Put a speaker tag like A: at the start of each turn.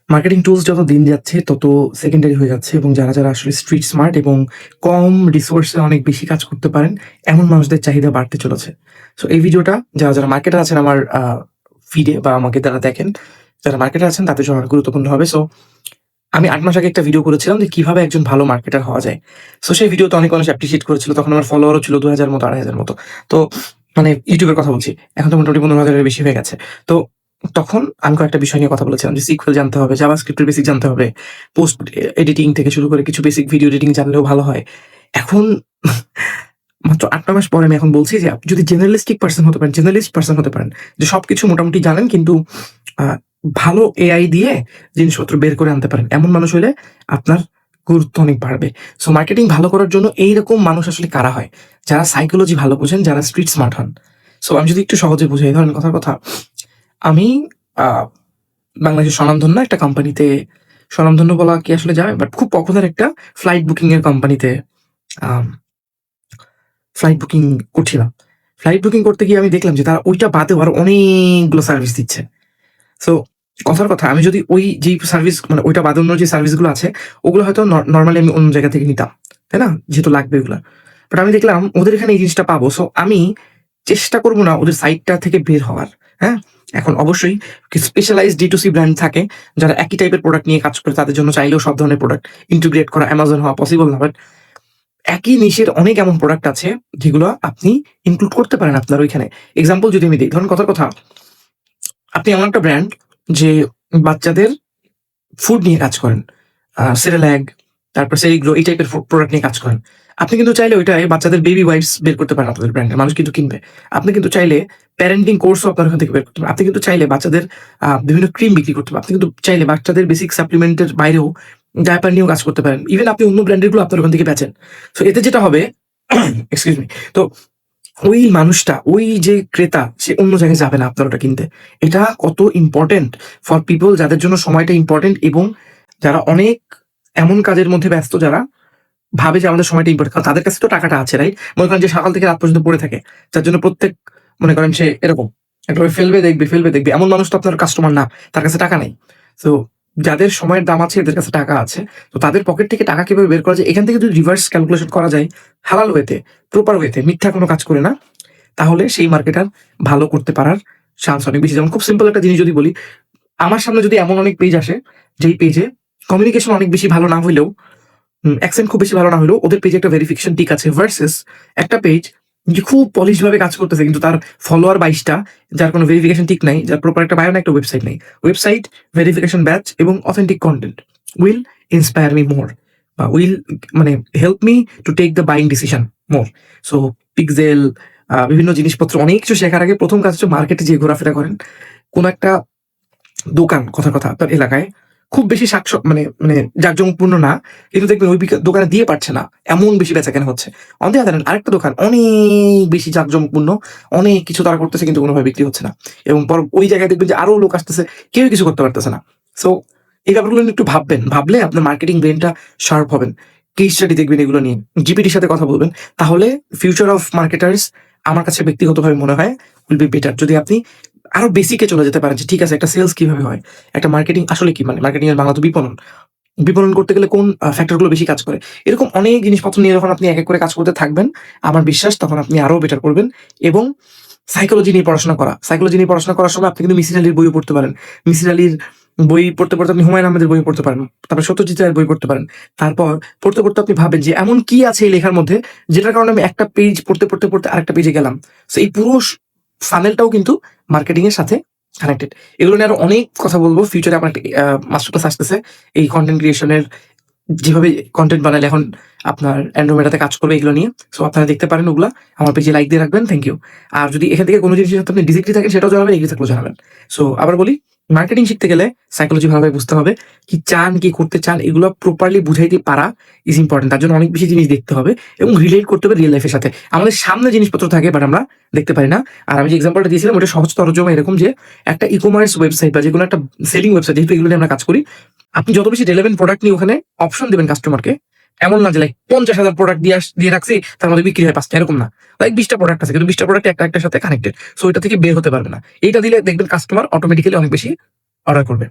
A: Marketing tools যত দিন যাচ্ছে তত সেকেন্ডারি হয়ে যাচ্ছে এবং যারা আসলে স্ট্রিট স্মার্ট এবং কম রিসোর্সে অনেক বেশি কাজ করতে পারেন এমন মানুষদের চাহিদা বাড়তে চলেছে। সো এই ভিডিওটা যারা মার্কেটার আছেন আমার ফিডে বা আমাকে যারা দেখেন, যারা মার্কেটার আছেন তাদের জন্য অনেক গুরুত্বপূর্ণ হবে। সো আমি ৮ মাস আগে একটা ভিডিও করেছিলাম যে কিভাবে একজন ভালো মার্কেটার হওয়া যায়। সো সেই ভিডিওতে অনেক মানুষ অ্যাপ্রিশিয়েট করেছিল। তখন আমার ফলোয়ারও ছিল ২,০০০ মতো ২,৫০০ মতো। তো মানে ইউটিউবের কথা বলছি। এখন তো মোটামুটি ১৫,০০০ এর বেশি হয়ে গেছে। তো তখন আমি কয়েকটা বিষয় নিয়ে কথা বলেছিলাম যে সিকিউএল জানতে হবে, জাভাস্ক্রিপ্টের বেসিক জানতে হবে, পোস্ট এডিটিং থেকে শুরু করে কিছু বেসিক ভিডিও এডিটিং জানলেও ভালো হয়। এখন মাত্র ৮-৯ মাস পরে আমি এখন বলছি যে আপনি যদি জেনারেলিস্ট পারসন হতে পারেন, যে সবকিছু মোটামুটি জানেন কিন্তু আ ভালো এআই দিয়ে জিনিসপত্র বের করে আনতে পারেন। এমন মানুষ হইলে আপনার গুরুত্ব অনেক বাড়বে। সো মার্কেটিং ভালো করার জন্য এইরকম মানুষ আসলে কারা হয়? যারা সাইকোলজি ভালো বোঝেন, যারা স্ট্রিট স্মার্ট হন। সো আমি যদি একটু সহজে বুঝাই, ধরেন কথার কথা, আমি আ বাংলাদেশের স্বনামধন্য একটা কোম্পানিতে, স্বনামধন্য বলা কি আসলে যায়? বাট খুব পপুলার একটা ফ্লাইট বুকিং এর কোম্পানিতে আম ফ্লাইট বুকিং করছিলাম। ফ্লাইট বুকিং করতে গিয়ে আমি দেখলাম যে তারা ওইটা বাদেও আরো অনেকগুলো সার্ভিস দিচ্ছে। সো কথার কথা, আমি যদি ওই যেই সার্ভিস মানে ওইটা বাদে অন্য যে সার্ভিসগুলো আছে ওগুলো হয়তো নরমালি আমি অন্য জায়গা থেকে নিতাম। তাই না? যেহেতু লাগবে ওগুলা। বাট আমি দেখলাম ওদের এখানে এই জিনিসটা পাবো। সো আমি চেষ্টা করব না ওদের সাইটটা থেকে বের হওয়ার। হ্যাঁ? এখন অবশ্যই কিছু স্পেশালাইজড D2C ব্র্যান্ড থাকে যারা একই টাইপের প্রোডাক্ট নিয়ে কাজ করে, তাদের জন্য চাইলেও সব ধরনের প্রোডাক্ট ইন্টিগ্রেট করা Amazon হওয়া পসিবল না। বাট একই নিশের অনেক এমন প্রোডাক্ট আছে যেগুলো আপনি ইনক্লুড করতে পারেন আপনার ওইখানে। এক্সাম্পল যদি আমি দেই, ধরুন কথার কথা, আপনি এমন একটা ব্র্যান্ড যে বাচ্চাদের ফুড নিয়ে কাজ করেন। সেরেল্যাক, তারপর সেরিগ্লো এই টাইপের প্রোডাক্ট নিয়ে কাজ করেন। আপনি কিন্তু চাইলে ওইটায় বাচ্চাদের বেবি ওয়াইপস বের করতে পারেন আপনাদের ব্র্যান্ডে। মানুষ কিন্তু কিনবে। আপনি কিন্তু চাইলে প্যারেন্টিং কোর্সও আপনার ওখান থেকে বের করতে পারেন। আপনি কিন্তু চাইলে বাচ্চাদের বিভিন্ন ক্রিম বিক্রি করতে পারেন। আপনি কিন্তু চাইলে বাচ্চাদের বেসিক সাপ্লিমেন্টের বাইরেও ডায়াপার নিয়েও কাজ করতে পারেন। ইভেন আপনি অন্য ব্র্যান্ডের গুলো আপনার ওখান থেকে বেচেন। সো এতে যেটা হবে এক্সকিউজ মি। তো ওই মানুষটা, ওই যে ক্রেতা, সে অন্য জায়গায় যাবে না আপনার ওটা কিনতে। এটা কত ইম্পোর্টেন্ট ফর পিপল যাদের জন্য সময়টা ইম্পোর্টেন্ট এবং যারা অনেক এমন কাজের মধ্যে ব্যস্ত, যারা ভাবে যে আমাদের সময়টা ইম্পোর্টেন্ট। কারণ তাদের কাছে তো টাকাটা আছে, রাইট? মনে করেন যে সকাল থেকে রাত পর্যন্ত পড়ে থাকে। যার জন্য প্রত্যেক, মনে করেন সে এরকম একটা ফেলবে। এমন মানুষ তো আপনার কাস্টমার না। তার কাছে টাকা নাই। সো যাদের সময়ের দাম আছে, এদের কাছে টাকা আছে। তো তাদের পকেট থেকে টাকা কিভাবে বের করা যায়? এখান থেকে যদি রিভার্স ক্যালকুলেশন করা যায় হালাল ওয়েতে, প্রপার ওয়েতে, মিথ্যা কোনো কাজ করে না, তাহলে সেই মার্কেটার ভালো করতে পারার চান্স অনেক বেশি। যেমন খুব সিম্পল একটা জিনিস যদি বলি, আমার সামনে যদি এমন অনেক পেজ আসে যেই পেজে কমিউনিকেশন অনেক বেশি ভালো না হইলেও, অ্যাকসেন্ট খুব বেশি ভালো না হলেও ওদের পেজে একটা ভেরিফিকেশন টিক আছে, ভার্সেস একটা পেজ যে খুব পলিশ ভাবে কাজ করতেছে কিন্তু তার ফলোয়ার ২২ টা, যার কোনো ভেরিফিকেশন টিক নাই, যার প্রপার একটা বায়ো না, একটা ওয়েবসাইট নাই। ওয়েবসাইট, ভেরিফিকেশন ব্যাচ এবং authentic content will inspire me more, বা উইল মানে help me to take the buying decision more. So pixel, বিভিন্ন জিনিসপত্র অনেক কিছু শেখার আগে প্রথম কাজ হচ্ছে মার্কেটে যেয়ে ঘোরাফেরা করেন। কোন একটা দোকান, কথার কথা, আপনার এলাকায় খুব বেশি মানে মানে জাঁকজমকপূর্ণ না, কিন্তু দেখবেন ওই দোকানে দিয়ে পারছে না, এমন বেশি বেচাকেনা হচ্ছে। অন দি আদার হ্যান্ড আরেকটা দোকান অনেক বেশি জাঁকজমকপূর্ণ, অনেক কিছু তারা করতেছে কিন্তু কোনোভাবে বিক্রি হচ্ছে না। এবং ওই জায়গায় দেখবেন যে আরো লোক আসতেছে, কেউই কিছু করতে পারতেছে না। সো এই ব্যাপারগুলো নিয়ে একটু ভাববেন, ভাবলে আপনার মার্কেটিং ব্রেনটা শার্প হবেন। কেস স্টাডি দেখবেন এগুলো নিয়ে, জিপিটির সাথে কথা বলবেন, তাহলে ফিউচার অফ মার্কেটার্স আমার কাছে ব্যক্তিগতভাবে মনে হয় উইল বি বেটার। যদি আপনি আরো বেসিকে চলে যেতে পারেন যে ঠিক আছে একটা সেলস কিভাবে হয়, একটা মার্কেটিং আসলে কি, মানে মার্কেটিং এর বাংলা তো বিপণন। বিপণন করতে গেলে কোন ফ্যাক্টর গুলো বেশি কাজ করে, এরকম অনেক জিনিসপত্র নিয়ে যখন আপনি এক এক করে কাজ করতে থাকবেন, আমার বিশ্বাস তখন আপনি আরো বেটার করবেন। এবং সাইকোলজি নিয়ে পড়াশোনা করার সময় আপনি কিন্তু মিসির আলীর বইও পড়তে পারেন। মিসির আলীর বই পড়তে আপনি হুমায়ুন আহমেদের বই পড়তে পারেন। তারপর সত্যজিৎ রায়ের বই পড়তে পারেন। তারপর পড়তে আপনি ভাবেন যে এমন কি আছে এই লেখার মধ্যে যেটার কারণে আমি একটা পেজ পড়তে আরেকটা পেজে গেলাম। সো এই পুরো ফানেলটাও কিন্তু মার্কেটিং এর সাথে কানেক্টেড। এগুলো নিয়ে আরো অনেক কথা বলবো। ফিউচারে আমার একটা মাস্টার ক্লাস আসতেছে এই কনটেন্ট ক্রিয়েশনের, যেভাবে কনটেন্ট বানালে এখন আপনার অ্যান্ড্রোমেডাতে কাজ করবে এগুলো নিয়ে। সো আপনারা দেখতে পারেন ওগুলা। আমার পেজে লাইক দিয়ে রাখবেন। Thank you. আর যদি এখান থেকে কোনো জিনিসের সাথে আপনি ডিসএগ্রি থাকেন সেটাও জানাবেন, এগ্রি থাকলেও জানাবেন। সো আবার বলি, মার্কেটিং শিখতে গেলে সাইকোলজি ভালোভাবে বুঝতে হবে। কি চান, কি করতে চান, এগুলো প্রপারলি বুঝাইতে পারা ইজ ইম্পর্টেন্ট। তার জন্য অনেক বেশি জিনিস দেখতে হবে এবং রিলেট করতে হবে রিয়েল লাইফের সাথে। আমাদের সামনে জিনিসপত্র থাকে বাট আমরা দেখতে পারি না। আর আমি যে এক্সাম্পলটা দিয়েছিলাম ওটা সহজ তরজমা এরকম যে একটা ই-কমার্স ওয়েবসাইট বা যেকোনো একটা সেলিং ওয়েবসাইট, যেহেতু এগুলো নিয়ে আমরা কাজ করি, আপনি যত বেশি রেলেভেন্ট প্রোডাক্ট নিয়ে ওখানে অপশন দেবেন কাস্টমারকে, এমন না যে লাইক 50,000 প্রোডাক্ট দিয়ে রাখছি, তার মধ্যে বিক্রি হয় 5টা, এরকম না। লাইক 20টা প্রোডাক্ট আছে কিন্তু 20টা প্রোডাক্ট একটা একটার সাথে কানেক্টেড। সো এটা থেকে বের হতে পারবে না। এইটা দিলে দেখবেন কাস্টমার অটোমেটিক্যালি অনেক বেশি অর্ডার করবে।